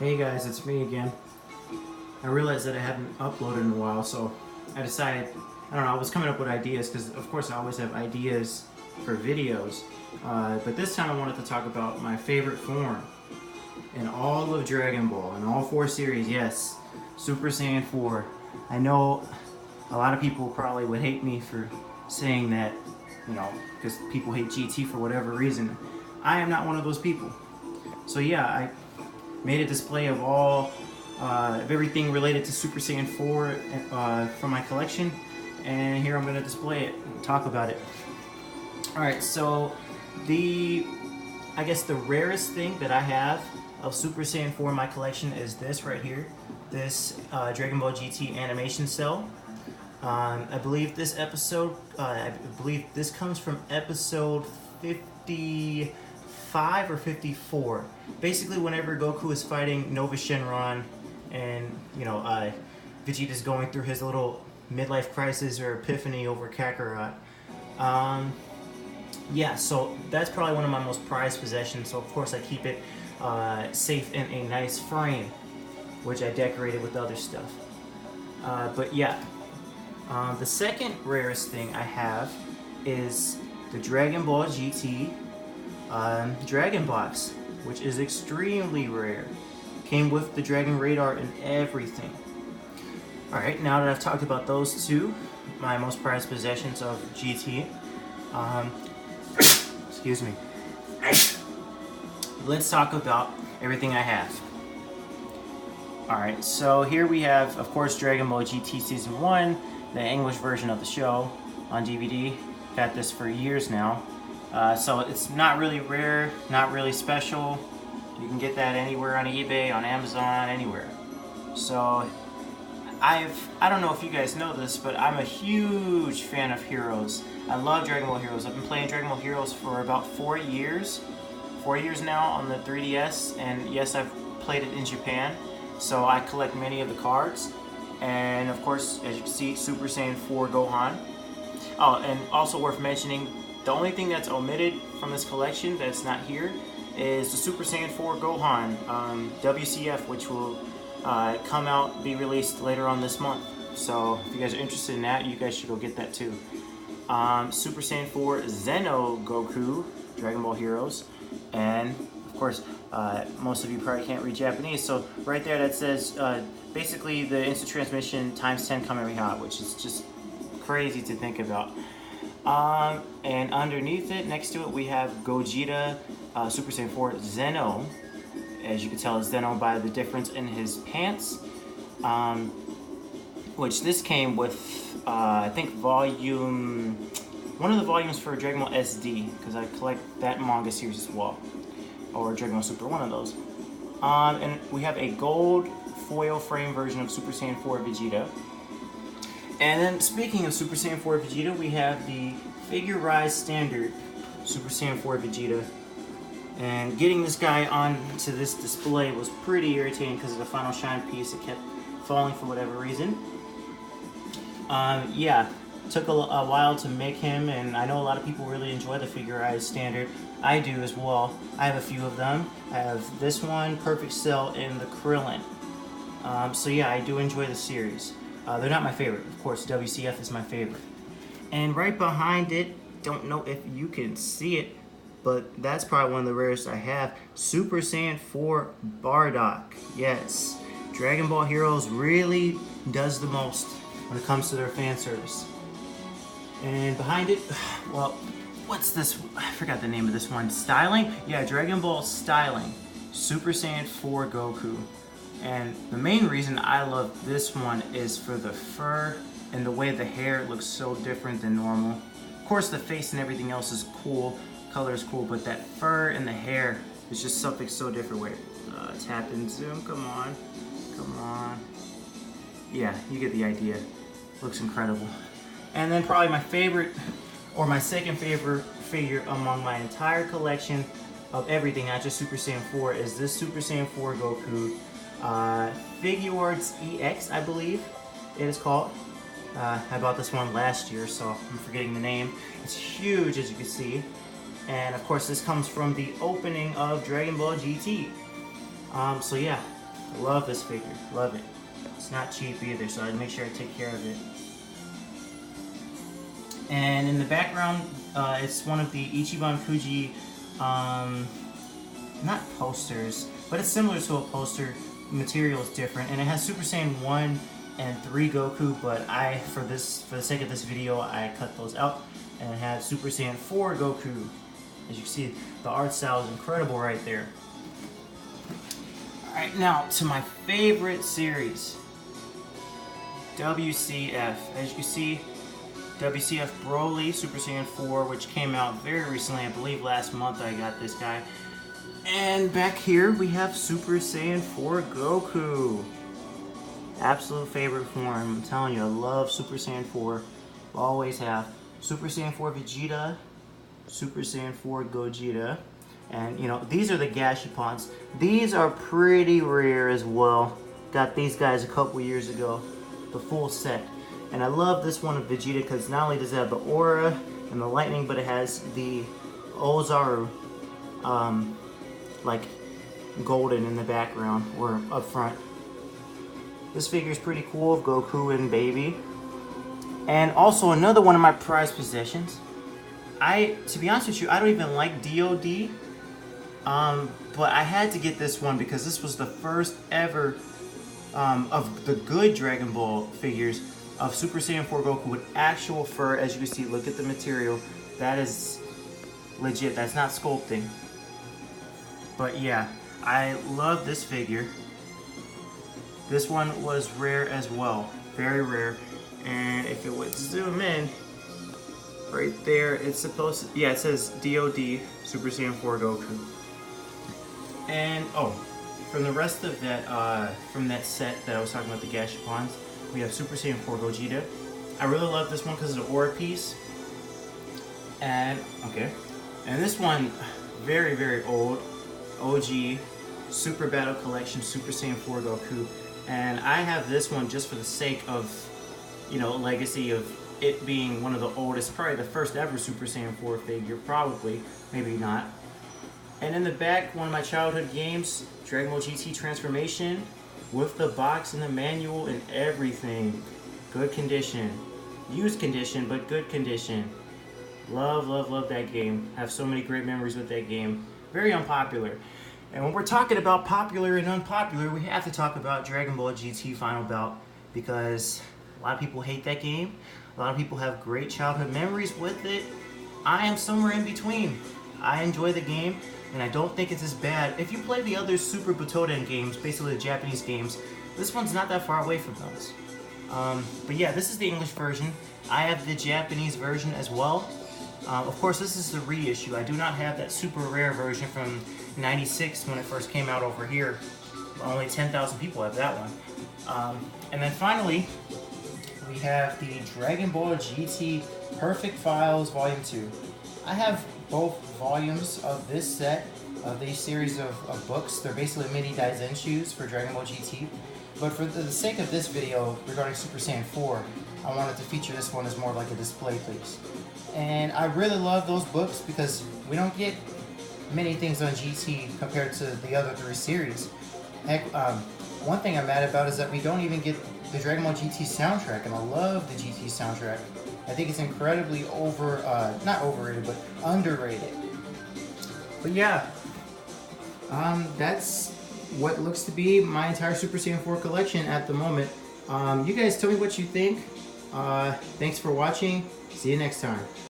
Hey guys, it's me again. I realized that I haven't uploaded in a while, so I decided, I don't know, I was coming up with ideas because of course I always have ideas for videos, but this time I wanted to talk about my favorite form in all of Dragon Ball, in all four series. Yes, Super Saiyan 4. I know a lot of people probably would hate me for saying that, you know, because people hate GT for whatever reason. I am not one of those people. So yeah, I made a display of of everything related to Super Saiyan 4 from my collection, and here I'm going to display it and talk about it. Alright, so I guess the rarest thing that I have of Super Saiyan 4 in my collection is this right here, this Dragon Ball GT animation cell. I believe this comes from episode 55 or 54. Basically, whenever Goku is fighting Nova Shenron, and Vegeta's going through his little midlife crisis or epiphany over Kakarot. Yeah, so that's probably one of my most prized possessions. So of course I keep it safe in a nice frame, which I decorated with other stuff. But yeah, the second rarest thing I have is the Dragon Ball GT Dragon Box, which is extremely rare. Came with the Dragon Radar and everything. Alright, now that I've talked about those two, my most prized possessions of GT, excuse me, let's talk about everything I have. Alright, so here we have, of course, Dragon Ball GT Season 1, the English version of the show on DVD. Got this for years now. So it's not really rare, not really special. You can get that anywhere on eBay, on Amazon, anywhere. So I don't know if you guys know this, but I'm a huge fan of Heroes. I love Dragon Ball Heroes. I've been playing Dragon Ball Heroes for about 4 years. 4 years now on the 3DS, and yes, I've played it in Japan. So I collect many of the cards. And of course, as you can see, Super Saiyan 4 Gohan. Oh, and also worth mentioning, the only thing that's omitted from this collection that's not here is the Super Saiyan 4 Gohan WCF, which will come out, be released later on this month. So if you guys are interested in that, you guys should go get that too. Super Saiyan 4 Zeno Goku, Dragon Ball Heroes, and of course, most of you probably can't read Japanese, so right there that says basically the instant transmission times 10 Kamehameha, which is just crazy to think about. And underneath it, next to it, we have Gogeta Super Saiyan 4 Zeno. As you can tell, it's Zeno by the difference in his pants. Which this came with, I think, one of the volumes for Dragon Ball SD, because I collect that manga series as well. Or Dragon Ball Super, one of those. And we have a gold foil frame version of Super Saiyan 4 Vegeta. And then, speaking of Super Saiyan 4 Vegeta, we have the figurized standard Super Saiyan 4 Vegeta. And getting this guy onto this display was pretty irritating because of the final shine piece. It kept falling for whatever reason. Yeah, took a while to make him, and I know a lot of people really enjoy the figurized standard. I do as well. I have a few of them. I have this one, Perfect Cell, and the Krillin. So yeah, I do enjoy the series. They're not my favorite. Of course, WCF is my favorite. And right behind it, don't know if you can see it, but that's probably one of the rarest I have, Super Saiyan 4 Bardock. Yes, Dragon Ball Heroes really does the most when it comes to their fan service. And behind it, well, what's this? I forgot the name of this one. Styling? Yeah, Dragon Ball Styling. Super Saiyan 4 Goku. And the main reason I love this one is for the fur and the way the hair looks so different than normal. Of course, the face and everything else is cool, color is cool, but that fur and the hair is just something so different. Wait, tap and zoom, come on. Yeah, you get the idea. Looks incredible. And then probably my favorite, or my second favorite figure among my entire collection of everything, not just Super Saiyan 4, is this Super Saiyan 4 Goku. Figuarts EX, I believe it is called. I bought this one last year, so I'm forgetting the name. It's huge, as you can see. And of course, this comes from the opening of Dragon Ball GT. So yeah, Love this figure, love it. It's not cheap either, so I make sure I take care of it. And in the background, it's one of the Ichiban Kuji, not posters, but it's similar to a poster. Material is different, and it has Super Saiyan 1 and 3 Goku, but for the sake of this video, I cut those out, and it had Super Saiyan 4 Goku. As you can see, the art style is incredible right there. Alright, now to my favorite series, WCF. As you can see, WCF Broly, Super Saiyan 4, which came out very recently. I believe last month I got this guy. And back here we have Super Saiyan 4 Goku. Absolute favorite form. I'm telling you, I love Super Saiyan 4. Always have. Super Saiyan 4 Vegeta, Super Saiyan 4 Gogeta. And you know, these are the Gashapons. These are pretty rare as well. Got these guys a couple years ago. The full set. And I love this one of Vegeta because not only does it have the aura and the lightning, but it has the Ozaru, like golden in the background or up front. This figure is pretty cool of Goku and Baby. And also another one of my prized possessions. To be honest with you, I don't even like DOD, but I had to get this one because this was the first ever of the good Dragon Ball figures of Super Saiyan 4 Goku with actual fur. As you can see, look at the material. That is legit. That's not sculpting. But yeah, I love this figure. This one was rare as well. Very rare. And if it would zoom in, right there, it's supposed to, yeah, it says DOD, Super Saiyan 4 Goku. And, oh, from the rest of that, from that set that I was talking about, the Gashapons, we have Super Saiyan 4 Gogeta. I really love this one because of the aura piece. And, okay. And this one, very, very old. OG, Super Battle Collection, Super Saiyan 4 Goku. And I have this one just for the sake of, you know, legacy of it being one of the oldest, probably the first ever Super Saiyan 4 figure, probably, maybe not. And in the back, one of my childhood games, Dragon Ball GT Transformation, with the box and the manual and everything. Good condition. Used condition, but good condition. Love, love, love that game. Have so many great memories with that game. Very unpopular. And when we're talking about popular and unpopular, we have to talk about Dragon Ball GT Final Bout, because a lot of people hate that game. A lot of people have great childhood memories with it. I am somewhere in between. I enjoy the game, and I don't think it's as bad. If you play the other Super Butoden games, basically the Japanese games, this one's not that far away from those. But yeah, this is the English version. I have the Japanese version as well. Of course, this is the reissue. I do not have that super rare version from '96 when it first came out over here. Only 10,000 people have that one. And then finally, we have the Dragon Ball GT Perfect Files Volume 2. I have both volumes of this set, of these series of books. They're basically mini Daizenshu's for Dragon Ball GT. But for the sake of this video regarding Super Saiyan 4, I wanted to feature this one as more like a display piece. And I really love those books because we don't get many things on GT compared to the other three series. Heck, one thing I'm mad about is that we don't even get the Dragon Ball GT soundtrack, and I love the GT soundtrack. I think it's incredibly not overrated, but underrated. But yeah, that's what looks to be my entire Super Saiyan 4 collection at the moment. You guys tell me what you think. Thanks for watching. See you next time.